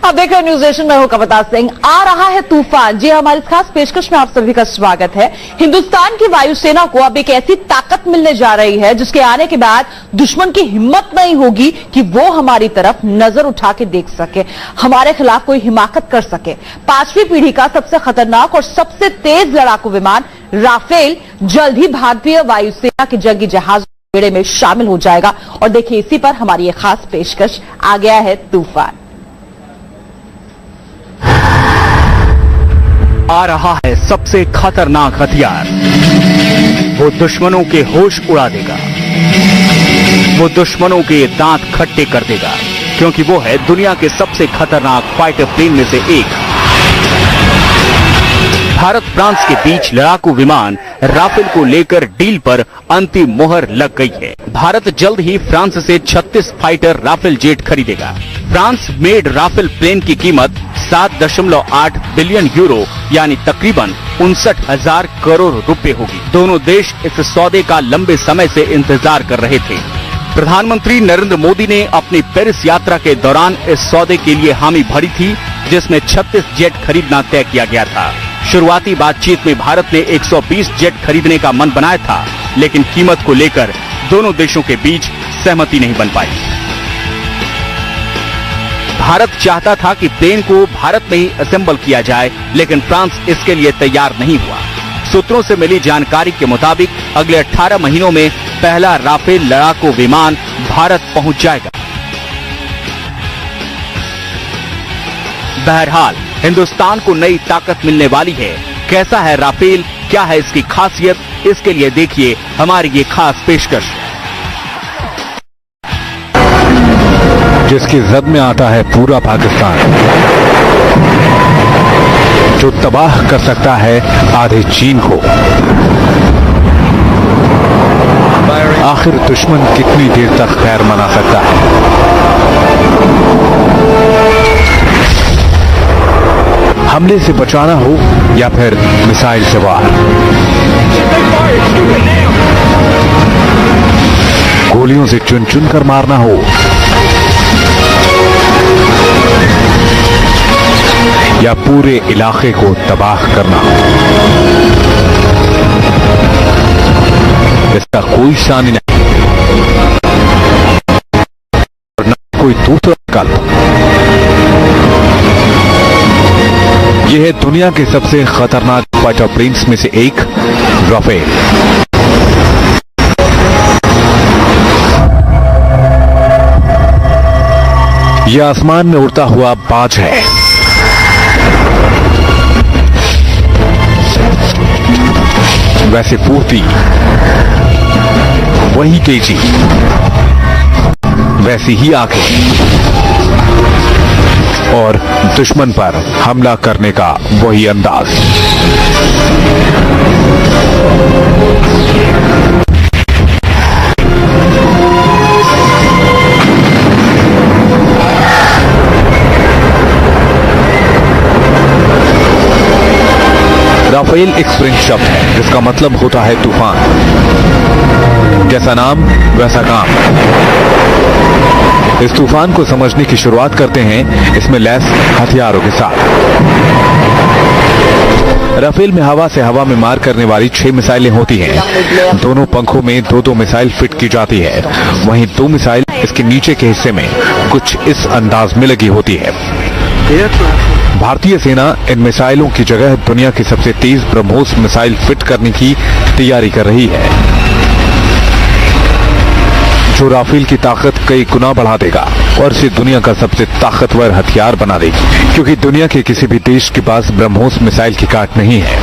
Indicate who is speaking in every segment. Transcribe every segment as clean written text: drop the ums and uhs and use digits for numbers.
Speaker 1: अब देख रहे न्यूज नेशन में हूं कविता सिंह। आ रहा है तूफान। जी हमारी खास पेशकश में आप सभी का स्वागत है। हिंदुस्तान की वायुसेना को अब एक ऐसी ताकत मिलने जा रही है जिसके आने के बाद दुश्मन की हिम्मत नहीं होगी कि वो हमारी तरफ नजर उठा के देख सके, हमारे खिलाफ कोई हिमाकत कर सके। 5वीं पीढ़ी का सबसे खतरनाक और सबसे तेज लड़ाकू विमान राफेल जल्द ही भारतीय वायुसेना के जंगी जहाज बेड़े में शामिल हो जाएगा। और देखिए इसी पर हमारी ये खास पेशकश। आ गया है तूफान।
Speaker 2: आ रहा है सबसे खतरनाक हथियार। वो दुश्मनों के होश उड़ा देगा, वो दुश्मनों के दांत खट्टे कर देगा, क्योंकि वो है दुनिया के सबसे खतरनाक फाइटर प्लेन में से एक। भारत फ्रांस के बीच लड़ाकू विमान राफेल को लेकर डील पर अंतिम मोहर लग गई है। भारत जल्द ही फ्रांस से 36 फाइटर राफेल जेट खरीदेगा। फ्रांस मेड राफेल प्लेन की कीमत 7.8 बिलियन यूरो यानी तकरीबन 59,000 करोड़ रुपए होगी। दोनों देश इस सौदे का लंबे समय से इंतजार कर रहे थे। प्रधानमंत्री नरेंद्र मोदी ने अपनी पेरिस यात्रा के दौरान इस सौदे के लिए हामी भरी थी, जिसमें 36 जेट खरीदना तय किया गया था। शुरुआती बातचीत में भारत ने 120 जेट खरीदने का मन बनाया था, लेकिन कीमत को लेकर दोनों देशों के बीच सहमति नहीं बन पाई। भारत चाहता था कि प्लेन को भारत में ही असेंबल किया जाए, लेकिन फ्रांस इसके लिए तैयार नहीं हुआ। सूत्रों से मिली जानकारी के मुताबिक अगले 18 महीनों में पहला राफेल लड़ाकू विमान भारत पहुंच जाएगा। बहरहाल हिंदुस्तान को नई ताकत मिलने वाली है। कैसा है राफेल, क्या है इसकी खासियत, इसके लिए देखिए हमारी ये खास पेशकश।
Speaker 3: जिसकी जद में आता है पूरा पाकिस्तान, जो तबाह कर सकता है आधे चीन को। आखिर दुश्मन कितनी देर तक खैर मना सकता है? हमले से बचाना हो या फिर मिसाइल से वार, गोलियों से चुन चुन कर मारना हो या पूरे इलाके को तबाह करना हो, इसका कोई सानी नहीं और न कोई दूसरा विकल्प। यह है दुनिया के सबसे खतरनाक फाइटर प्लेन्स में से एक राफेल। यह आसमान में उड़ता हुआ बाज है। वैसे फुर्ती, वही तेजी, वैसी ही आंखें और दुश्मन पर हमला करने का वही अंदाज। राफेल एक फ्रेंच शब्द है जिसका मतलब होता है तूफान। जैसा नाम वैसा काम। इस तूफान को समझने की शुरुआत करते हैं इसमें लैस हथियारों के साथ। राफेल में हवा से हवा में मार करने वाली 6 मिसाइलें होती हैं। दोनों पंखों में 2-2 मिसाइल फिट की जाती है। वहीं 2 मिसाइल इसके नीचे के हिस्से में कुछ इस अंदाज में लगी होती है। भारतीय सेना इन मिसाइलों की जगह दुनिया की सबसे तेज ब्रह्मोस मिसाइल फिट करने की तैयारी कर रही है, जो राफेल की ताकत कई गुना बढ़ा देगा और इसे दुनिया का सबसे ताकतवर हथियार बना देगी, क्योंकि दुनिया के किसी भी देश के पास ब्रह्मोस मिसाइल की काट नहीं है।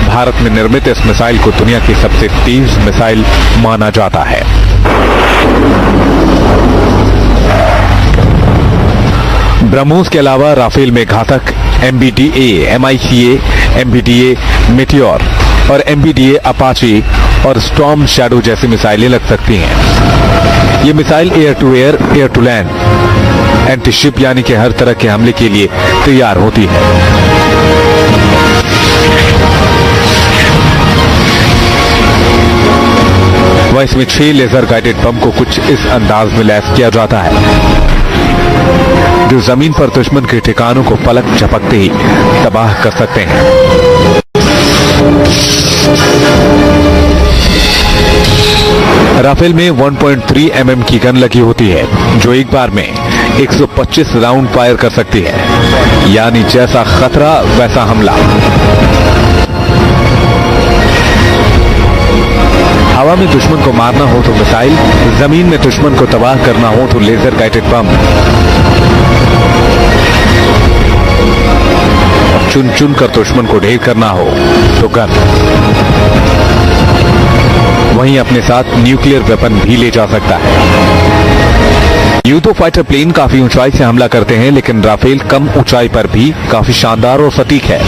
Speaker 3: भारत में निर्मित इस मिसाइल को दुनिया की सबसे तेज मिसाइल माना जाता है। ब्रह्मोस के अलावा राफेल में घातक MBDA, MICA, MBDA मेटियोर और MBDA अपाचे और स्टॉर्म शैडो जैसी मिसाइलें लग सकती हैं। ये missile air to air, air to land, anti ship यानी कि हर तरह के हमले के लिए तैयार होती है। अलावा इसमें 6 लेजर गाइडेड बम को कुछ इस अंदाज में लैस किया जाता है जो जमीन पर दुश्मन के ठिकानों को पलक झपकते ही तबाह कर सकते हैं। राफेल में 1.3 mm की गन लगी होती है जो एक बार में 125 राउंड फायर कर सकती है, यानी जैसा खतरा वैसा हमला। हवा में दुश्मन को मारना हो तो मिसाइल, जमीन में दुश्मन को तबाह करना हो तो लेजर गाइडेड बम, चुन चुन कर दुश्मन को ढेर करना हो तो गन। वहीं अपने साथ न्यूक्लियर वेपन भी ले जा सकता है। यूं तो फाइटर प्लेन काफी ऊंचाई से हमला करते हैं, लेकिन राफेल कम ऊंचाई पर भी काफी शानदार और सटीक है,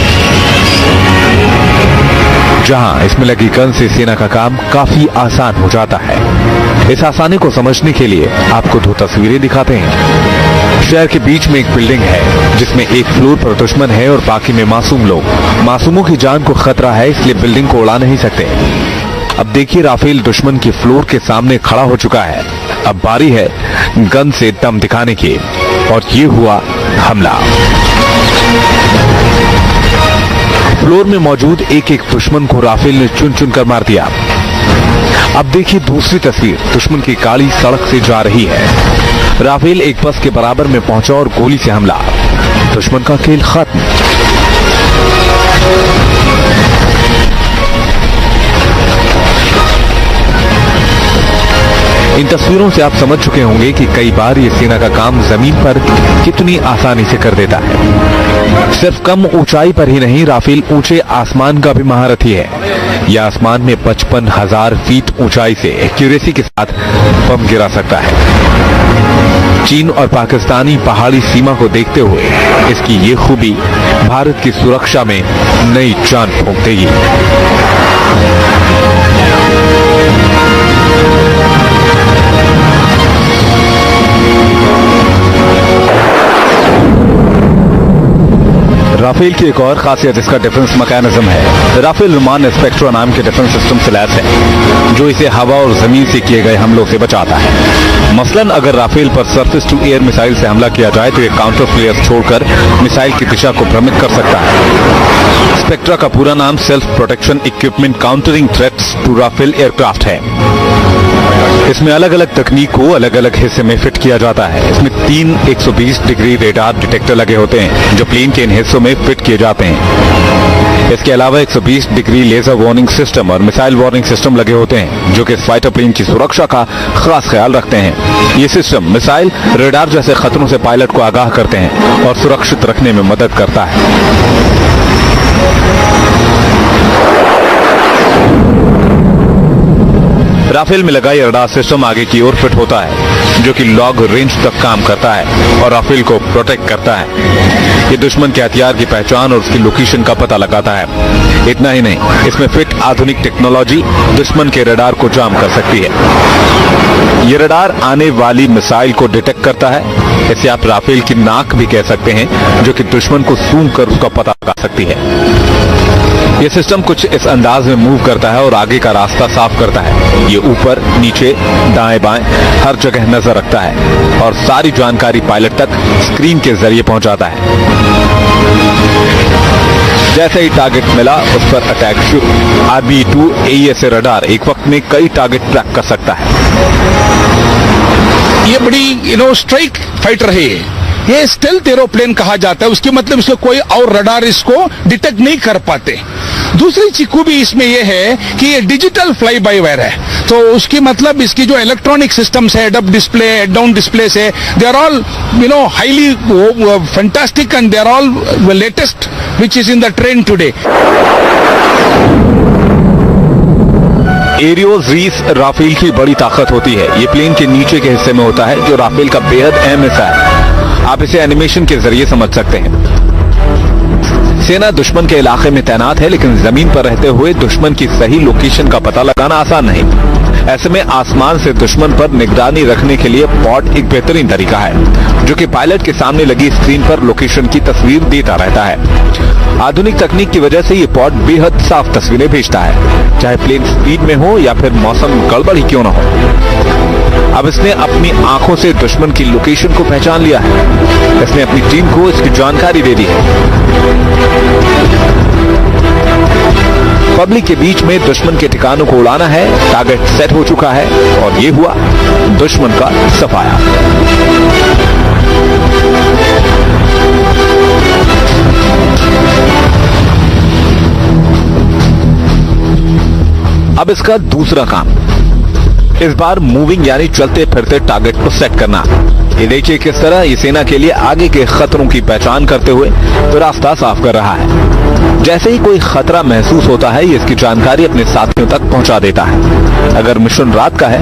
Speaker 3: जहां इसमें लगी गन से सेना का काम काफी आसान हो जाता है। इस आसानी को समझने के लिए आपको 2 तस्वीरें दिखाते हैं। शहर के बीच में एक बिल्डिंग है जिसमें एक फ्लोर पर दुश्मन है और बाकी में मासूम लोग। मासूमों की जान को खतरा है, इसलिए बिल्डिंग को उड़ा नहीं सकते। अब देखिए राफेल दुश्मन की फ्लोर के सामने खड़ा हो चुका है। अब बारी है गन से दम दिखाने की, और ये हुआ हमला। फ्लोर में मौजूद एक एक दुश्मन को राफेल ने चुन चुन कर मार दिया। अब देखिए दूसरी तस्वीर, दुश्मन की गाड़ी सड़क से जा रही है। राफेल एक बस के बराबर में पहुंचा और गोली से हमला। दुश्मन का खेल खत्म। इन तस्वीरों से आप समझ चुके होंगे कि कई बार ये सेना का काम जमीन पर कितनी आसानी से कर देता है। सिर्फ कम ऊंचाई पर ही नहीं, राफेल ऊंचे आसमान का भी महारथी है। यह आसमान में 55,000 फीट ऊंचाई से एक्यूरेसी के साथ बम गिरा सकता है। चीन और पाकिस्तानी पहाड़ी सीमा को देखते हुए इसकी ये खूबी भारत की सुरक्षा में नई जान फूंक देगी। राफेल की एक और खासियत इसका डिफेंस मैकेनिज्म है। राफेल विमान स्पेक्ट्रा नाम के डिफेंस सिस्टम से लैस है जो इसे हवा और जमीन से किए गए हमलों से बचाता है। मसलन अगर राफेल पर सरफेस टू एयर मिसाइल से हमला किया जाए तो ये काउंटर फ्लेयर्स छोड़कर मिसाइल की दिशा को भ्रमित कर सकता है। स्पेक्ट्रा का पूरा नाम self protection equipment countering threats to Rafale aircraft है। इसमें अलग अलग तकनीक को अलग अलग हिस्से में फिट किया जाता है। इसमें 3 120 डिग्री रेडार डिटेक्टर लगे होते हैं जो प्लेन के इन हिस्सों में फिट किए जाते हैं। इसके अलावा 120 डिग्री लेजर वार्निंग सिस्टम और मिसाइल वार्निंग सिस्टम लगे होते हैं जो कि फाइटर प्लेन की सुरक्षा का खास ख्याल रखते हैं। ये सिस्टम मिसाइल, रेडार जैसे खतरों से पायलट को आगाह करते हैं और सुरक्षित रखने में मदद करता है। राफेल में लगा यह रडार सिस्टम आगे की ओर फिट होता है जो कि लॉन्ग रेंज तक काम करता है और राफेल को प्रोटेक्ट करता है। ये दुश्मन के हथियार की पहचान और उसकी लोकेशन का पता लगाता है। इतना ही नहीं, इसमें फिट आधुनिक टेक्नोलॉजी दुश्मन के रडार को जाम कर सकती है। ये रडार आने वाली मिसाइल को डिटेक्ट करता है। इसे आप राफेल की नाक भी कह सकते हैं जो कि दुश्मन को सूंघ कर उसका पता लगा सकती है। यह सिस्टम कुछ इस अंदाज में मूव करता है और आगे का रास्ता साफ करता है। ये ऊपर, नीचे, दाएं बाएं हर जगह नजर रखता है और सारी जानकारी पायलट तक स्क्रीन के जरिए पहुंचाता है। जैसे ही टारगेट मिला उस पर अटैक शुरू। RB-2 AESA रडार एक वक्त में कई टारगेट ट्रैक कर सकता है।
Speaker 4: ये बड़ी स्ट्राइक फाइटर है। ये स्टेल्थ एरोप्लेन कहा जाता है। उसके मतलब इसको कोई और रडार इसको डिटेक्ट नहीं कर पाते। दूसरी चीज खूबी इसमें यह है कि ये डिजिटल फ्लाई बाय वायर है, तो उसकी मतलब इसकी जो इलेक्ट्रॉनिक सिस्टम्स है, अप डिस्प्ले, डाउन डिस्प्ले है, they are all highly fantastic and they are all latest which is in the trend today.
Speaker 3: एरियोजीस राफेल की बड़ी ताकत होती है। ये प्लेन के नीचे के हिस्से में होता है जो राफेल का बेहद अहम हिस्सा है। आप इसे एनिमेशन के जरिए समझ सकते हैं। सेना दुश्मन के इलाके में तैनात है, लेकिन जमीन पर रहते हुए दुश्मन की सही लोकेशन का पता लगाना आसान नहीं। ऐसे में आसमान से दुश्मन पर निगरानी रखने के लिए पॉड एक बेहतरीन तरीका है। जो कि पायलट के सामने लगी स्क्रीन पर लोकेशन की तस्वीर देता रहता है। आधुनिक तकनीक की वजह से ये पॉड बेहद साफ तस्वीरें भेजता है, चाहे प्लेन स्पीड में हो या फिर मौसम गड़बड़ ही क्यों न हो। अब इसने अपनी आंखों से दुश्मन की लोकेशन को पहचान लिया है। इसने अपनी टीम को इसकी जानकारी दे दी है। पब्लिक के बीच में दुश्मन के ठिकानों को उड़ाना है, टारगेट सेट हो चुका है और ये हुआ दुश्मन का सफाया। अब इसका दूसरा काम, इस बार मूविंग यानी चलते फिरते टारगेट को सेट करना। ये देखिए किस तरह ये सेना के लिए आगे के खतरों की पहचान करते हुए तो रास्ता साफ कर रहा है। जैसे ही कोई खतरा महसूस होता है, ये इसकी जानकारी अपने साथियों तक पहुंचा देता है। अगर मिशन रात का है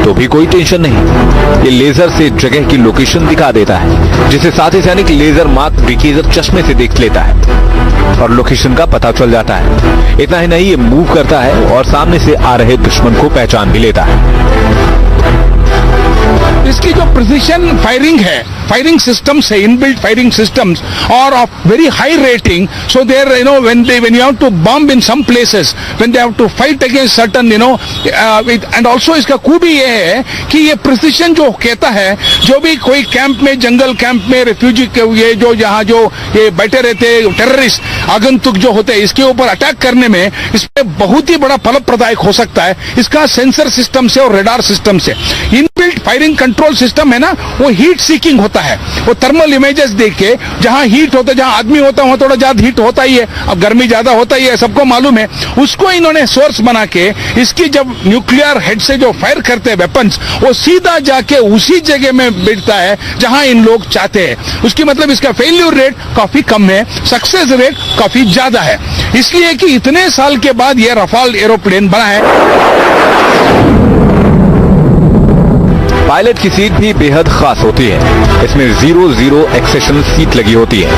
Speaker 3: तो भी कोई टेंशन नहीं, ये लेजर से जगह की लोकेशन दिखा देता है, जिसे साथी सैनिक लेजर मार्क डिकेजर चश्मे से देख लेता है और लोकेशन का पता चल जाता है। इतना ही नहीं, ये मूव करता है और सामने से आ रहे दुश्मन को पहचान भी लेता है।
Speaker 4: इसकी जो प्रिसिशन फायरिंग है, फायरिंग सिस्टम्स है, इनबिल्ट फायरिंग सिस्टम्स और of very high rating, so there when you have to bomb in some places, when they have to fight against certain and also इसका खूबी ये है कि ये प्रिसिशन जो कहता है, जो भी कोई कैंप में, जंगल कैंप में रेफ्यूजी के ये जो यहाँ जो ये बैठे रहते टेररिस्ट आगंतुक जो होते हैं, इसके ऊपर अटैक करने में इसमें बहुत ही बड़ा फलप्रदायक हो सकता है। इसका सेंसर सिस्टम से और रेडार सिस्टम से इनबिल्ट फायरिंग कंट्रोल सिस्टम है ना, वो हीट सीकिंग होता है। वो थर्मल इमेजेस देख के जहां हीट होता है, जहां आदमी होता है वहां थोड़ा ज्यादा हीट होता ही है, अब गर्मी ज्यादा होता ही है, सबको मालूम है। उसको इन्होंने सोर्स बना के इसकी जब न्यूक्लियर हेड से जो फायर करते हैं वेपन्स, वो सीधा जाके उसी जगह में बैठता है जहां इन लोग चाहते हैं। उसकी मतलब इसका फेल्यूर रेट काफी कम है, सक्सेस रेट काफी ज्यादा है। इसलिए कि इतने साल के बाद ये रफाल एरोप्लेन बना है।
Speaker 3: पायलट की सीट भी बेहद खास होती है। इसमें 0-0 एक्सेशन सीट लगी होती है।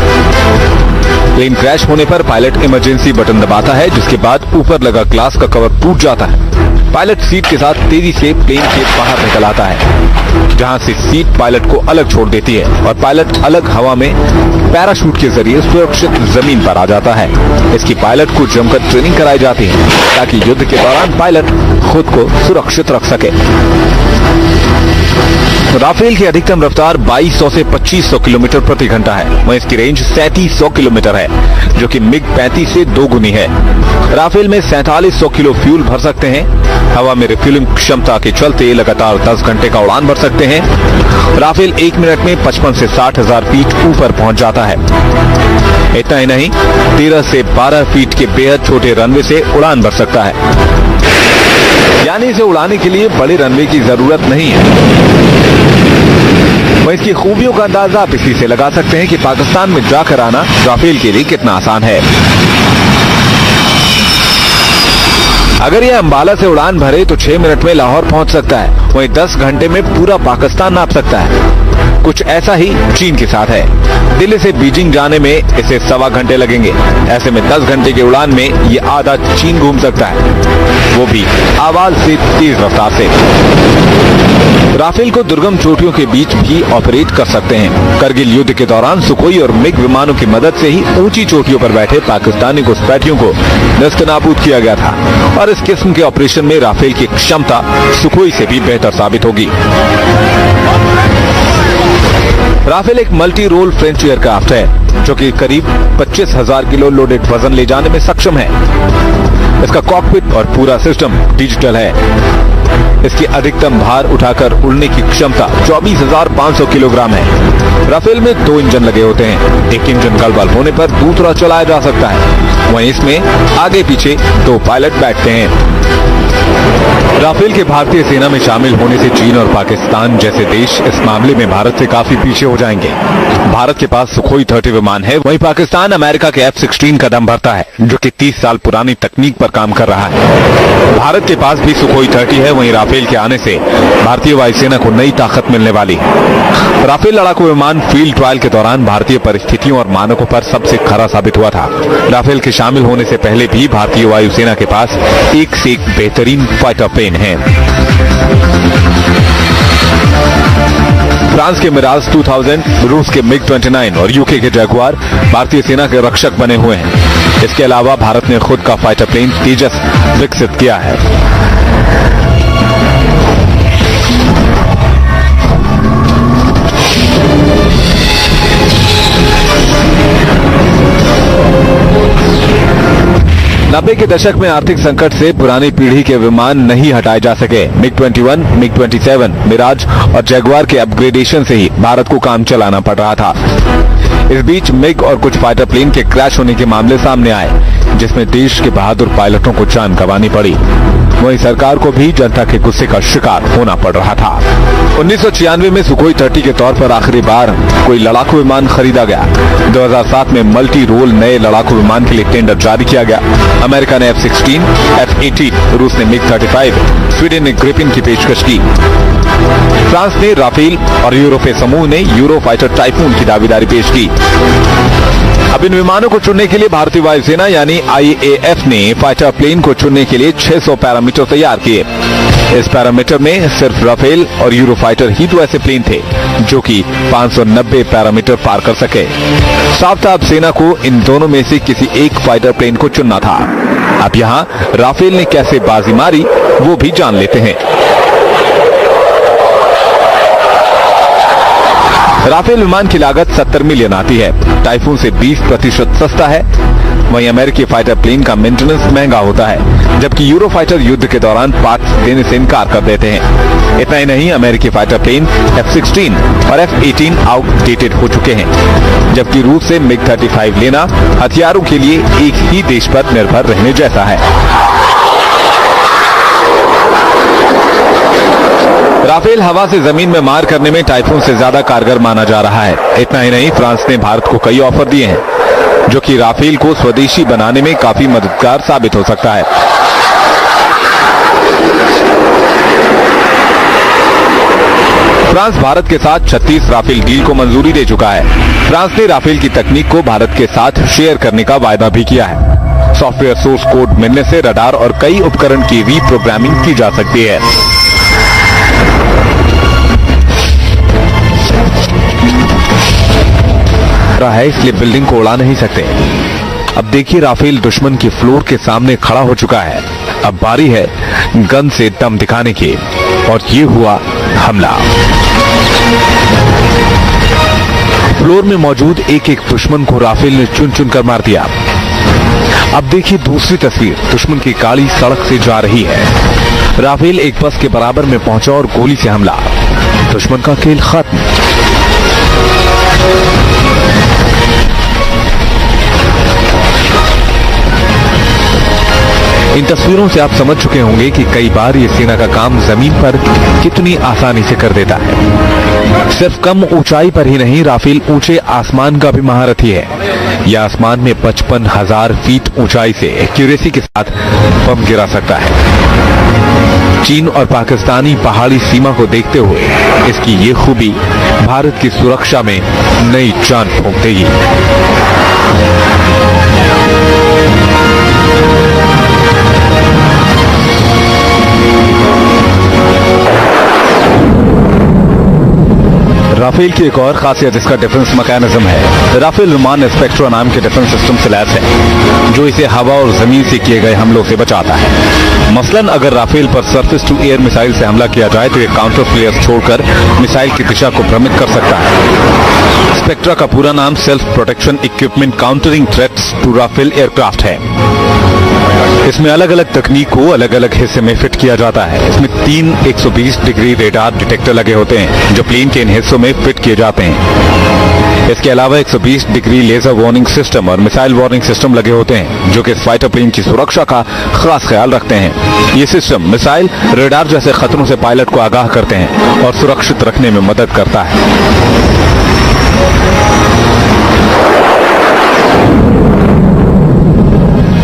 Speaker 3: प्लेन क्रैश होने पर पायलट इमरजेंसी बटन दबाता है, जिसके बाद ऊपर लगा ग्लास का कवर टूट जाता है। पायलट सीट के साथ तेजी से प्लेन के बाहर निकल आता है, जहां से सीट पायलट को अलग छोड़ देती है और पायलट अलग हवा में पैराशूट के जरिए सुरक्षित जमीन पर आ जाता है। इसकी पायलट को जमकर ट्रेनिंग कराई जाती है ताकि युद्ध के दौरान पायलट खुद को सुरक्षित रख सके। राफेल की अधिकतम रफ्तार 2200 से 2500 किलोमीटर प्रति घंटा है, वहीं इसकी रेंज 3700 किलोमीटर है, जो कि मिग 35 से 2 गुनी है। राफेल में 4700 किलो फ्यूल भर सकते हैं। हवा में रिफ्यूलिंग क्षमता के चलते लगातार 10 घंटे का उड़ान भर सकते हैं। राफेल 1 मिनट में 55 से 60 हजार फीट ऊपर पहुंच जाता है। इतना ही नहीं, 13 से 12 फीट के बेहद छोटे रनवे से उड़ान भर सकता है, यानी इसे उड़ाने के लिए बड़े रनवे की जरूरत नहीं है। वह इसकी खूबियों का अंदाजा आप इसी से लगा सकते हैं कि पाकिस्तान में जाकर आना राफेल के लिए कितना आसान है। अगर यह अंबाला से उड़ान भरे तो 6 मिनट में लाहौर पहुंच सकता है, वहीं 10 घंटे में पूरा पाकिस्तान नाप सकता है। कुछ ऐसा ही चीन के साथ है। दिल्ली से बीजिंग जाने में इसे 1.25 घंटे लगेंगे। ऐसे में 10 घंटे की उड़ान में ये आधा चीन घूम सकता है, वो भी आवाज से तेज रफ्तार से। राफेल को दुर्गम चोटियों के बीच भी ऑपरेट कर सकते हैं। करगिल युद्ध के दौरान सुखोई और मिग विमानों की मदद से ही ऊंची चोटियों पर बैठे पाकिस्तानी घुसपैठियों को नेस्तनाबूद किया गया था और इस किस्म के ऑपरेशन में राफेल की क्षमता सुखोई से भी बेहतर साबित होगी। राफेल एक मल्टी रोल फ्रेंच एयरक्राफ्ट है, जो कि करीब 25,000 किलो लोडेड वजन ले जाने में सक्षम है। इसका कॉकपिट और पूरा सिस्टम डिजिटल है। इसकी अधिकतम भार उठाकर उड़ने की क्षमता 24,500 किलोग्राम है। राफेल में 2 इंजन लगे होते हैं। एक इंजन गड़बड़ होने पर दूसरा चलाया जा सकता है। वहीं इसमें आगे पीछे 2 पायलट बैठते हैं। राफेल के भारतीय सेना में शामिल होने से चीन और पाकिस्तान जैसे देश इस मामले में भारत से काफी पीछे हो जाएंगे। भारत के पास सुखोई 30 विमान है, वहीं पाकिस्तान अमेरिका के F-16 का दम भरता है, जो कि 30 साल पुरानी तकनीक पर काम कर रहा है। भारत के पास भी सुखोई 30 है, वहीं राफेल के आने से भारतीय वायुसेना को नई ताकत मिलने वाली है। राफेल लड़ाकू विमान फील्ड ट्रायल के दौरान भारतीय परिस्थितियों और मानकों पर सबसे खरा साबित हुआ था। राफेल के शामिल होने से पहले भी भारतीय वायुसेना के पास एक से एक बेहतरीन फाइटर प्लेन है। फ्रांस के मिराज 2000, रूस के मिग 29 और यूके के जैगुआर भारतीय सेना के रक्षक बने हुए हैं। इसके अलावा भारत ने खुद का फाइटर प्लेन तेजस विकसित किया है। नब्बे के दशक में आर्थिक संकट से पुरानी पीढ़ी के विमान नहीं हटाए जा सके। मिग 21, मिग 27, मिराज और जैगुआर के अपग्रेडेशन से ही भारत को काम चलाना पड़ रहा था। इस बीच मिग और कुछ फाइटर प्लेन के क्रैश होने के मामले सामने आए, जिसमें देश के बहादुर पायलटों को जान गंवानी पड़ी। वहीं सरकार को भी जनता के गुस्से का शिकार होना पड़ रहा था। 1996 में सुखोई 30 के तौर पर आखिरी बार कोई लड़ाकू विमान खरीदा गया। 2007 में मल्टी रोल नए लड़ाकू विमान के लिए टेंडर जारी किया गया। अमेरिका ने F-16, F-18, रूस ने मिग 35, स्वीडन ने ग्रिपिन की पेशकश की। फ्रांस ने राफेल और यूरोपीय समूह ने यूरो फाइटर टाइफून की दावेदारी पेश की। अब इन विमानों को चुनने के लिए भारतीय वायुसेना यानी IAF ने फाइटर प्लेन को चुनने के लिए 600 पैरामीटर तैयार किए। इस पैरामीटर में सिर्फ राफेल और यूरो फाइटर ही तो ऐसे प्लेन थे जो कि 590 पैरामीटर पार कर सके। साफ था अब सेना को इन दोनों में से किसी एक फाइटर प्लेन को चुनना था। अब यहाँ राफेल ने कैसे बाजी मारी वो भी जान लेते हैं। राफेल विमान की लागत 70 मिलियन आती है। टाइफून से 20% सस्ता है। वहीं अमेरिकी फाइटर प्लेन का मेंटेनेंस महंगा होता है, जबकि यूरो फाइटर युद्ध के दौरान पार्ट्स देने से इनकार कर देते हैं। इतना ही नहीं, अमेरिकी फाइटर प्लेन F-16 और F-18 आउटडेटेड हो चुके हैं, जबकि रूस से मिग 35 लेना हथियारों के लिए एक ही देश पर निर्भर रहने जैसा है। राफेल हवा से जमीन में मार करने में टाइफून से ज्यादा कारगर माना जा रहा है। इतना ही नहीं, फ्रांस ने भारत को कई ऑफर दिए हैं जो कि राफेल को स्वदेशी बनाने में काफी मददगार साबित हो सकता है। फ्रांस भारत के साथ 36 राफेल डील को मंजूरी दे चुका है। फ्रांस ने राफेल की तकनीक को भारत के साथ शेयर करने का वायदा भी किया है। सॉफ्टवेयर सोर्स कोड मिलने से रडार और कई उपकरण की रीप्रोग्रामिंग की जा सकती है। इसलिए बिल्डिंग को उड़ा नहीं सकते। अब देखिए, राफेल दुश्मन की फ्लोर के सामने खड़ा हो चुका है। अब बारी है गन से दम दिखाने की, और ये हुआ हमला। फ्लोर में मौजूद एक एक दुश्मन को राफेल ने चुन चुन कर मार दिया। अब देखिए दूसरी तस्वीर, दुश्मन की गाड़ी सड़क से जा रही है। राफेल एक बस के बराबर में पहुंचा और गोली से हमला। दुश्मन का खेल खत्म। इन तस्वीरों से आप समझ चुके होंगे कि कई बार ये सेना का काम जमीन पर कितनी आसानी से कर देता है। सिर्फ कम ऊंचाई पर ही नहीं, राफेल ऊंचे आसमान का भी महारथी है। यह आसमान में 55,000 फीट ऊंचाई से एक्यूरेसी के साथ बम गिरा सकता है। चीन और पाकिस्तानी पहाड़ी सीमा को देखते हुए इसकी ये खूबी भारत की सुरक्षा में नई जान फूंक देगी। राफेल की एक और खासियत इसका डिफेंस मैकेनिज्म है। राफेल विमान स्पेक्ट्रा नाम के डिफेंस सिस्टम से लैस है, जो इसे हवा और जमीन से किए गए हमलों से बचाता है। मसलन अगर राफेल पर सरफेस टू एयर मिसाइल से हमला किया जाए तो ये काउंटर फ्लेयर्स छोड़कर मिसाइल की दिशा को भ्रमित कर सकता है। स्पेक्ट्रा का पूरा नाम self protection equipment countering threats to Rafale aircraft है। इसमें अलग अलग तकनीक को अलग अलग हिस्से में फिट किया जाता है। इसमें 3 120 डिग्री रेडार डिटेक्टर लगे होते हैं जो प्लेन के इन हिस्सों में फिट किए जाते हैं। इसके अलावा 120 डिग्री लेजर वार्निंग सिस्टम और मिसाइल वार्निंग सिस्टम लगे होते हैं जो कि फाइटर प्लेन की सुरक्षा का खास ख्याल रखते हैं। ये सिस्टम मिसाइल, रेडार जैसे खतरों से पायलट को आगाह करते हैं और सुरक्षित रखने में मदद करता है।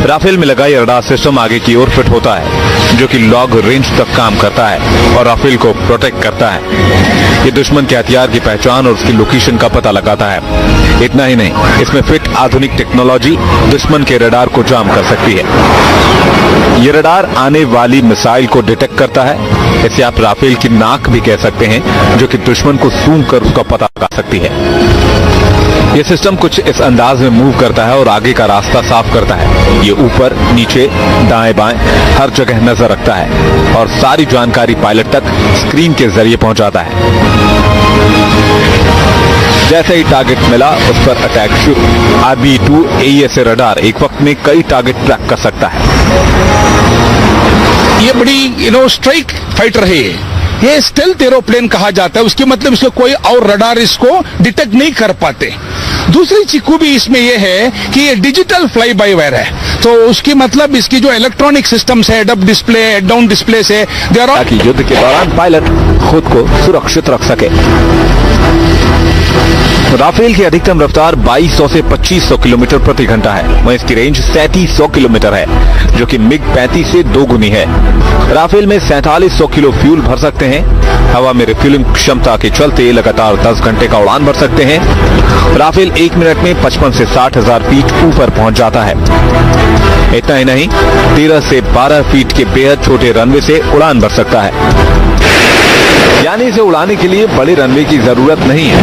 Speaker 3: राफेल में लगा यह रडार सिस्टम आगे की ओर फिट होता है जो कि लॉन्ग रेंज तक काम करता है और राफेल को प्रोटेक्ट करता है। ये दुश्मन के हथियार की पहचान और उसकी लोकेशन का पता लगाता है। इतना ही नहीं, इसमें फिट आधुनिक टेक्नोलॉजी दुश्मन के रडार को जाम कर सकती है। ये रडार आने वाली मिसाइल को डिटेक्ट करता है। इसे आप राफेल की नाक भी कह सकते हैं, जो कि दुश्मन को सूंघ कर उसका पता लगा सकती है। यह सिस्टम कुछ इस अंदाज में मूव करता है और आगे का रास्ता साफ करता है। ये ऊपर, नीचे, दाएं बाएं हर जगह नजर रखता है और सारी जानकारी पायलट तक स्क्रीन के जरिए पहुंचाता है। जैसे ही टारगेट मिला उस पर अटैक शुरू। RB-2 AESA रडार एक वक्त में कई टारगेट ट्रैक कर सकता है।
Speaker 4: ये बड़ी स्ट्राइक फाइटर है। ये स्टेल्थ एरोप्लेन कहा जाता है। उसके मतलब इसको कोई और रडार इसको डिटेक्ट नहीं कर पाते। दूसरी चीज खूबी इसमें यह है कि ये डिजिटल फ्लाई बाय वायर है, तो उसकी मतलब इसकी जो इलेक्ट्रॉनिक सिस्टम्स है, अप डिस्प्ले, डाउन डिस्प्ले से
Speaker 3: ताकि युद्ध के दौरान पायलट खुद को सुरक्षित रख सके। राफेल की अधिकतम रफ्तार 2200 से 2500 किलोमीटर प्रति घंटा है। वहीं इसकी रेंज 3700 किलोमीटर है, जो कि मिग 35 से 2 गुनी है। राफेल में 4700 किलो फ्यूल भर सकते हैं। हवा में रिफ्यूलिंग क्षमता के चलते लगातार 10 घंटे का उड़ान भर सकते हैं। राफेल 1 मिनट में 55 से 60 हजार फीट ऊपर पहुंच जाता है। इतना ही नहीं, 13 से 12 फीट के बेहद छोटे रनवे से उड़ान भर सकता है, यानी इसे उड़ाने के लिए बड़े रनवे की जरूरत नहीं है।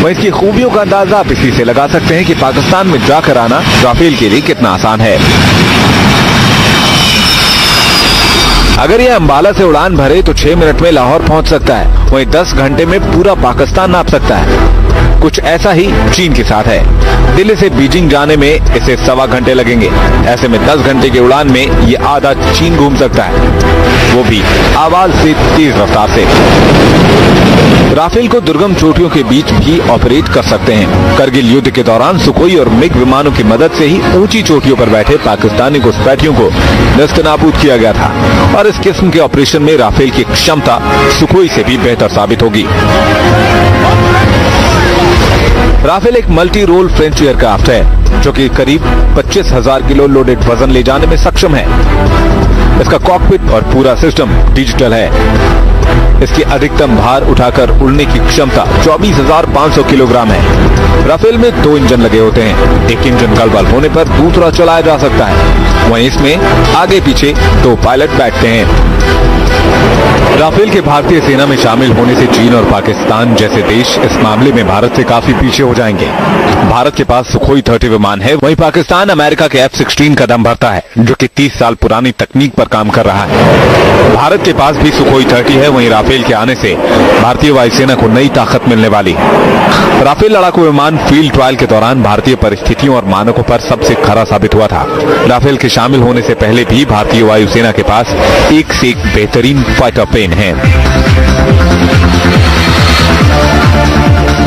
Speaker 3: वह इसकी खूबियों का अंदाजा आप इसी से लगा सकते हैं कि पाकिस्तान में जाकर आना राफेल के लिए कितना आसान है। अगर यह अंबाला से उड़ान भरे तो 6 मिनट में लाहौर पहुंच सकता है। वहीं 10 घंटे में पूरा पाकिस्तान नाप सकता है। कुछ ऐसा ही चीन के साथ है। दिल्ली से बीजिंग जाने में इसे 1.25 घंटे लगेंगे। ऐसे में 10 घंटे की उड़ान में ये आधा चीन घूम सकता है, वो भी आवाज से तेज रफ्तार से। राफेल को दुर्गम चोटियों के बीच भी ऑपरेट कर सकते हैं। करगिल युद्ध के दौरान सुखोई और मिग विमानों की मदद से ही ऊंची चोटियों पर बैठे पाकिस्तानी घुसपैठियों को नेस्तनाबूद किया गया था और इस किस्म के ऑपरेशन में राफेल की क्षमता सुखोई से भी बेहतर साबित होगी। राफेल एक मल्टी रोल फ्रेंच एयरक्राफ्ट है, जो कि करीब 25,000 किलो लोडेड वजन ले जाने में सक्षम है। इसका कॉकपिट और पूरा सिस्टम डिजिटल है। इसकी अधिकतम भार उठाकर उड़ने की क्षमता 24,500 किलोग्राम है। राफेल में 2 इंजन लगे होते हैं। एक इंजन गड़बड़ होने पर दूसरा चलाया जा सकता है। वहीं इसमें आगे पीछे 2 पायलट बैठते हैं। राफेल के भारतीय सेना में शामिल होने से चीन और पाकिस्तान जैसे देश इस मामले में भारत से काफी पीछे हो जाएंगे। भारत के पास सुखोई 30 विमान है, वहीं पाकिस्तान अमेरिका के F-16 का दम भरता है, जो कि 30 साल पुरानी तकनीक पर काम कर रहा है। भारत के पास भी सुखोई 30 है। वहीं राफेल के आने से भारतीय वायुसेना को नई ताकत मिलने वाली है। राफेल लड़ाकू विमान फील्ड ट्रायल के दौरान भारतीय परिस्थितियों और मानकों पर सबसे खरा साबित हुआ था। राफेल के शामिल होने से पहले भी भारतीय वायुसेना के पास एक से एक बेहतरीन फाइटर प्लेन है।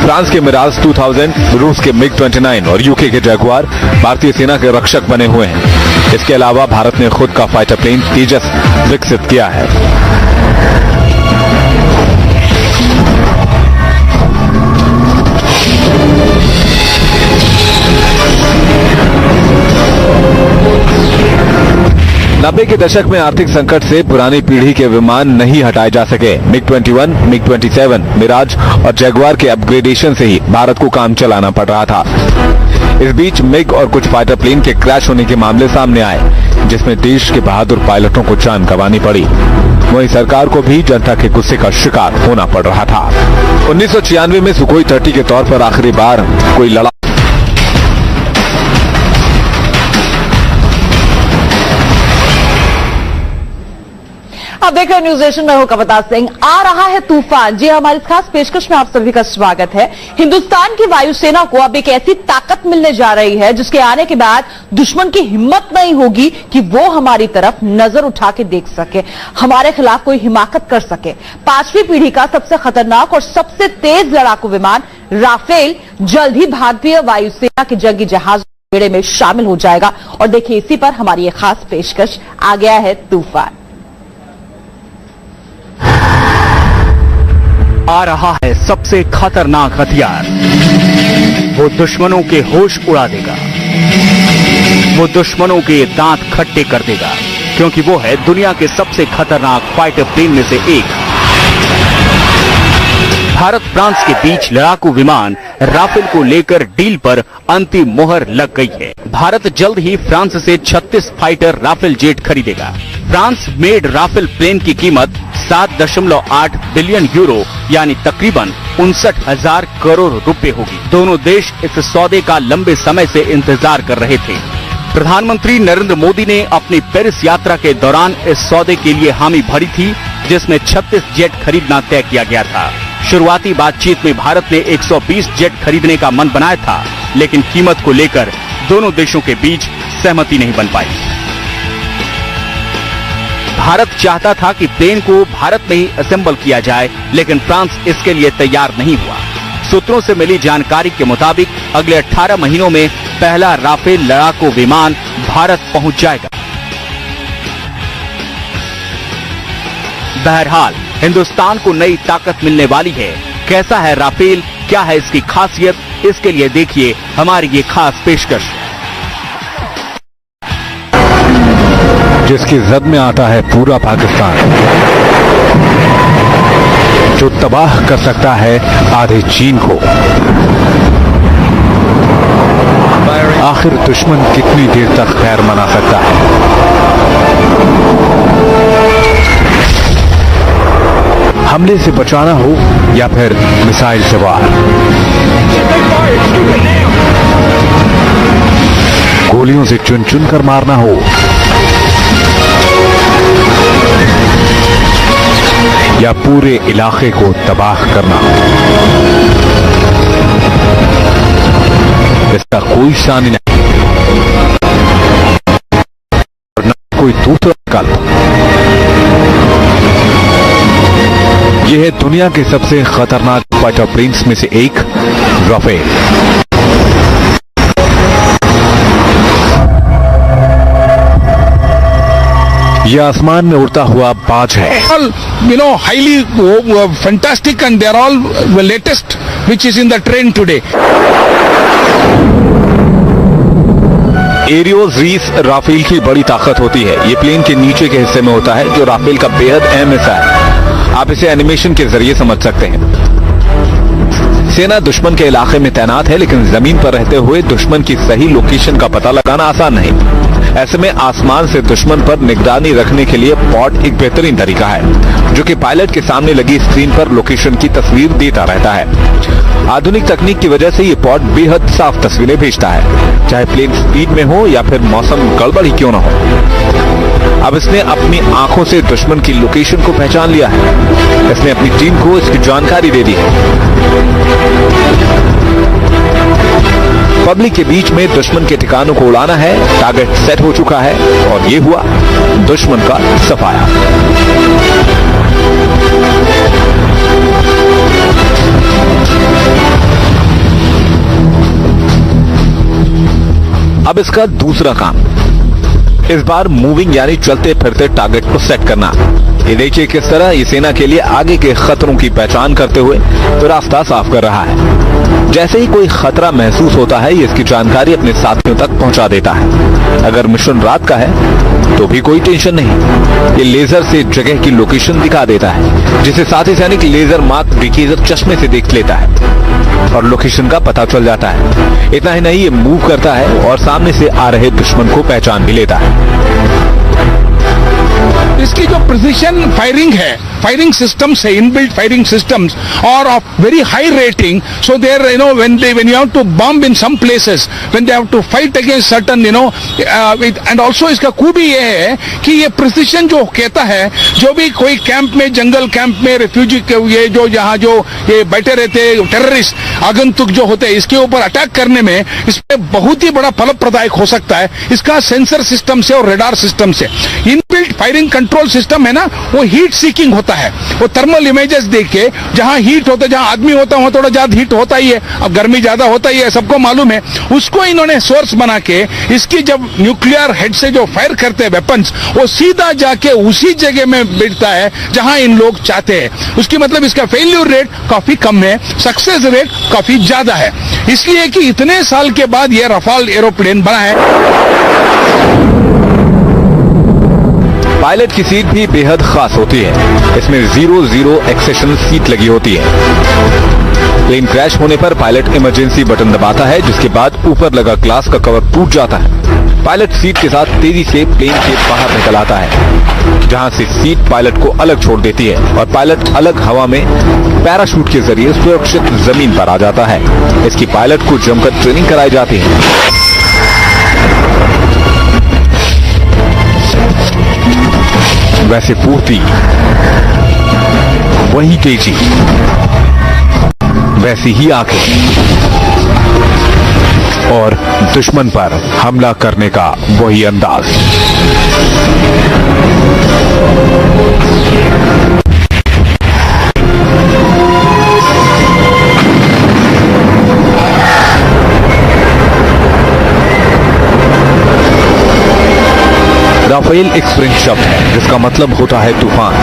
Speaker 3: फ्रांस के मिराज 2000, रूस के मिग 29 और यूके के जैगुआर भारतीय सेना के रक्षक बने हुए हैं। इसके अलावा भारत ने खुद का फाइटर प्लेन तेजस विकसित किया है। नब्बे के दशक में आर्थिक संकट से पुरानी पीढ़ी के विमान नहीं हटाए जा सके। मिग 21, मिग 27, मिराज और जैगुआर के अपग्रेडेशन से ही भारत को काम चलाना पड़ रहा था। इस बीच मिग और कुछ फाइटर प्लेन के क्रैश होने के मामले सामने आए, जिसमें देश के बहादुर पायलटों को जान गंवानी पड़ी। वहीं सरकार को भी जनता के गुस्से का शिकार होना पड़ रहा था। 1996 में सुखोई 30 के तौर पर आखिरी बार कोई लड़ा
Speaker 1: अब देख रहे न्यूज नेशन में हूं कविता सिंह। आ रहा है तूफान। जी हमारी खास पेशकश में आप सभी का स्वागत है। हिंदुस्तान की वायुसेना को अब एक ऐसी ताकत मिलने जा रही है जिसके आने के बाद दुश्मन की हिम्मत नहीं होगी कि वो हमारी तरफ नजर उठा के देख सके, हमारे खिलाफ कोई हिमाकत कर सके। 5वीं पीढ़ी का सबसे खतरनाक और सबसे तेज लड़ाकू विमान राफेल जल्द ही भारतीय वायुसेना के जंगी जहाज बेड़े में शामिल हो जाएगा। और देखिए, इसी पर हमारी ये खास पेशकश। आ गया है तूफान।
Speaker 2: आ रहा है सबसे खतरनाक हथियार। वो दुश्मनों के होश उड़ा देगा, वो दुश्मनों के दांत खट्टे कर देगा, क्योंकि वो है दुनिया के सबसे खतरनाक फाइटर प्लेन में से एक। भारत फ्रांस के बीच लड़ाकू विमान राफेल को लेकर डील पर अंतिम मोहर लग गई है। भारत जल्द ही फ्रांस से 36 फाइटर राफेल जेट खरीदेगा। फ्रांस मेड राफेल प्लेन की कीमत 7.8 बिलियन यूरो यानी तकरीबन 59,000 करोड़ रुपए होगी। दोनों देश इस सौदे का लंबे समय से इंतजार कर रहे थे। प्रधानमंत्री नरेंद्र मोदी ने अपनी पेरिस यात्रा के दौरान इस सौदे के लिए हामी भरी थी, जिसमें 36 जेट खरीदना तय किया गया था। शुरुआती बातचीत में भारत ने 120 जेट खरीदने का मन बनाया था, लेकिन कीमत को लेकर दोनों देशों के बीच सहमति नहीं बन पाई। भारत चाहता था कि प्लेन को भारत में ही असेंबल किया जाए, लेकिन फ्रांस इसके लिए तैयार नहीं हुआ। सूत्रों से मिली जानकारी के मुताबिक अगले 18 महीनों में पहला राफेल लड़ाकू विमान भारत पहुंच जाएगा। बहरहाल हिंदुस्तान को नई ताकत मिलने वाली है। कैसा है राफेल, क्या है इसकी खासियत, इसके लिए देखिए हमारी ये खास पेशकश।
Speaker 3: जिसकी जद में आता है पूरा पाकिस्तान, जो तबाह कर सकता है आधे चीन को। आखिर दुश्मन कितनी देर तक खैर मना सकता है? हमले से बचाना हो या फिर मिसाइल से वार, गोलियों से चुन चुन कर मारना हो या पूरे इलाके को तबाह करना हो, इसका कोई सानी नहीं और न कोई दूसरा विकल्प। यह है दुनिया के सबसे खतरनाक फाइटर प्लेन्स में से एक राफेल। यह आसमान में उड़ता हुआ बाज है।
Speaker 4: Highly fantastic and they are all the latest which is in the trend today.
Speaker 3: एरियोज राफेल की बड़ी ताकत होती है। ये प्लेन के नीचे के हिस्से में होता है, जो राफेल का बेहद अहम हिस्सा है। आप इसे एनिमेशन के जरिए समझ सकते हैं। सेना दुश्मन के इलाके में तैनात है, लेकिन जमीन पर रहते हुए दुश्मन की सही लोकेशन का पता लगाना आसान नहीं। ऐसे में आसमान से दुश्मन पर निगरानी रखने के लिए पॉड एक बेहतरीन तरीका है, जो कि पायलट के सामने लगी स्क्रीन पर लोकेशन की तस्वीर देता रहता है। आधुनिक तकनीक की वजह से ये पॉड बेहद साफ तस्वीरें भेजता है, चाहे प्लेन स्पीड में हो या फिर मौसम गड़बड़ ही क्यों न हो। अब इसने अपनी आंखों से दुश्मन की लोकेशन को पहचान लिया है। इसने अपनी टीम को इसकी जानकारी दे दी है। पब्लिक के बीच में दुश्मन के ठिकानों को उड़ाना है। टारगेट सेट हो चुका है और ये हुआ दुश्मन का सफाया। अब इसका दूसरा काम, इस बार मूविंग यानी चलते फिरते टारगेट को सेट करना। ये देखिए किस तरह ये सेना के लिए आगे के खतरों की पहचान करते हुए रास्ता साफ कर रहा है। जैसे ही कोई खतरा महसूस होता है, ये इसकी जानकारी अपने साथियों तक पहुंचा देता है। अगर मिशन रात का है तो भी कोई टेंशन नहीं, ये लेजर से जगह की लोकेशन दिखा देता है, जिसे साथी सैनिक लेजर मार्क डिकेजर चश्मे से देख लेता है और लोकेशन का पता चल जाता है। इतना ही नहीं, ये मूव करता है और सामने से आ रहे दुश्मन को पहचान भी लेता है।
Speaker 4: इसकी जो प्रिसिशन फायरिंग है, फायरिंग सिस्टम्स है, इनबिल्ट फायरिंग सिस्टम्स और of very high rating, so there when you have to bomb in some places, when they have to fight against certain and also इसका खूबी ये है कि ये प्रिसिशन जो कहता है, जो भी कोई कैंप में, जंगल कैंप में रेफ्यूजी के ये जो यहाँ जो ये बैठे रहते टेररिस्ट आगंतुक जो होते हैं, इसके ऊपर अटैक करने में इसमें बहुत ही बड़ा फलप्रदायक हो सकता है। इसका सेंसर सिस्टम से और रेडार सिस्टम से इनबिल्ट फायरिंग कंट्रोल सिस्टम है ना, वो हीट सीकिंग होता है। वो थर्मल इमेजेस देख के जहां हीट होता है, जहां आदमी होता है वहां थोड़ा ज्यादा हीट होता ही है, अब गर्मी ज्यादा होता ही है, सबको मालूम है। उसको इन्होंने सोर्स बना के इसकी जब न्यूक्लियर हेड से जो फायर करते हैं वेपन्स, वो सीधा जाके उसी जगह में बैठता है जहां इन लोग चाहते हैं। उसकी मतलब इसका फेल्यूर रेट काफी कम है, सक्सेस रेट काफी ज्यादा है। इसलिए कि इतने साल के बाद ये रफाल एरोप्लेन बना है।
Speaker 3: पायलट की सीट भी बेहद खास होती है। इसमें 0-0 एक्सेशन सीट लगी होती है। प्लेन क्रैश होने पर पायलट इमरजेंसी बटन दबाता है, जिसके बाद ऊपर लगा ग्लास का कवर टूट जाता है। पायलट सीट के साथ तेजी से प्लेन के बाहर निकल आता है, जहां से सीट पायलट को अलग छोड़ देती है और पायलट अलग हवा में पैराशूट के जरिए सुरक्षित जमीन पर आ जाता है। इसकी पायलट को जमकर ट्रेनिंग कराई जाती है। वैसे पूर्ति, वही तेजी, वैसी ही आंखें और दुश्मन पर हमला करने का वही अंदाज। राफेल एक फ्रेंच शब्द है जिसका मतलब होता है तूफान।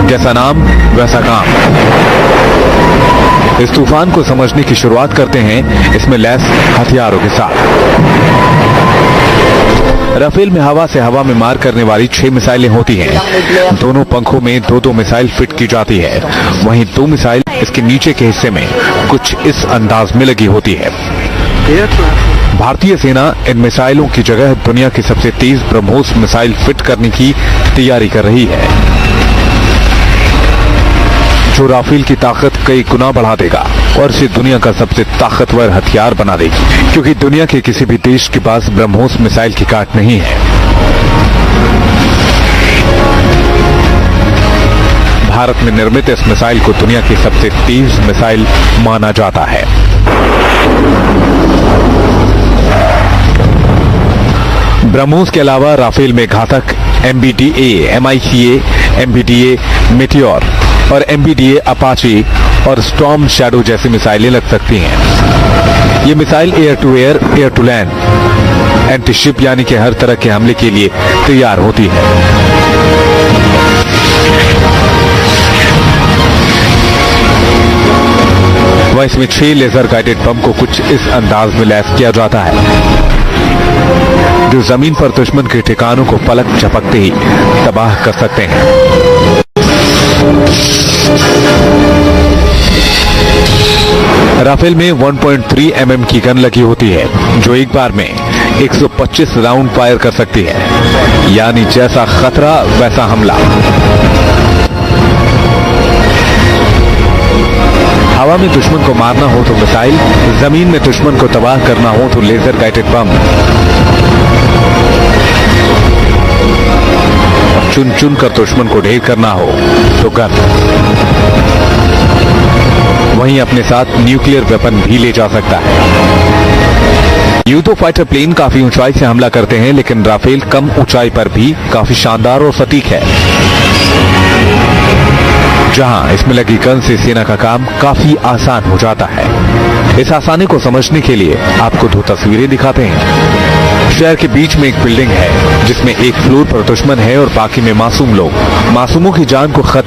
Speaker 3: जैसा नाम वैसा काम। इस तूफान को समझने की शुरुआत करते हैं इसमें लैस हथियारों के साथ। राफेल में हवा से हवा में मार करने वाली 6 मिसाइलें होती हैं। दोनों पंखों में 2-2 मिसाइल फिट की जाती है। वहीं 2 मिसाइल इसके नीचे के हिस्से में कुछ इस अंदाज में लगी होती है। भारतीय सेना इन मिसाइलों की जगह दुनिया की सबसे तेज ब्रह्मोस मिसाइल फिट करने की तैयारी कर रही है, जो राफेल की ताकत कई गुना बढ़ा देगा और इसे दुनिया का सबसे ताकतवर हथियार बना देगी, क्योंकि दुनिया के किसी भी देश के पास ब्रह्मोस मिसाइल की काट नहीं है। भारत में निर्मित इस मिसाइल को दुनिया की सबसे तेज मिसाइल माना जाता है। ब्रह्मोस के अलावा राफेल में घातक MBDA, MICA, MBDA मेटियोर और MBDA अपाचे और स्टॉर्म शैडो जैसी मिसाइलें लग सकती हैं। ये missile air to air, air to land, anti ship यानी कि हर तरह के हमले के लिए तैयार होती है। वह इसमें 6 लेजर गाइडेड बम को कुछ इस अंदाज में लैस किया जाता है, जो जमीन पर दुश्मन के ठिकानों को पलक झपकते ही तबाह कर सकते हैं। राफेल में 1.3 mm की गन लगी होती है, जो एक बार में 125 राउंड फायर कर सकती है, यानी जैसा खतरा वैसा हमला। हवा में दुश्मन को मारना हो तो मिसाइल, जमीन में दुश्मन को तबाह करना हो तो लेजर गाइडेड बम, चुन चुन कर दुश्मन को ढेर करना हो तो गन। वहीं अपने साथ न्यूक्लियर वेपन भी ले जा सकता है। यूं तो फाइटर प्लेन काफी ऊंचाई से हमला करते हैं, लेकिन राफेल कम ऊंचाई पर भी काफी शानदार और सटीक है, जहां इसमें लगी गन से सेना का काम काफी आसान हो जाता है। इस आसानी को समझने के लिए आपको 2 तस्वीरें दिखाते हैं। शहर के बीच में एक बिल्डिंग है जिसमें एक फ्लोर पर दुश्मन है और बाकी में मासूम लोग। मासूमों की जान को खतरा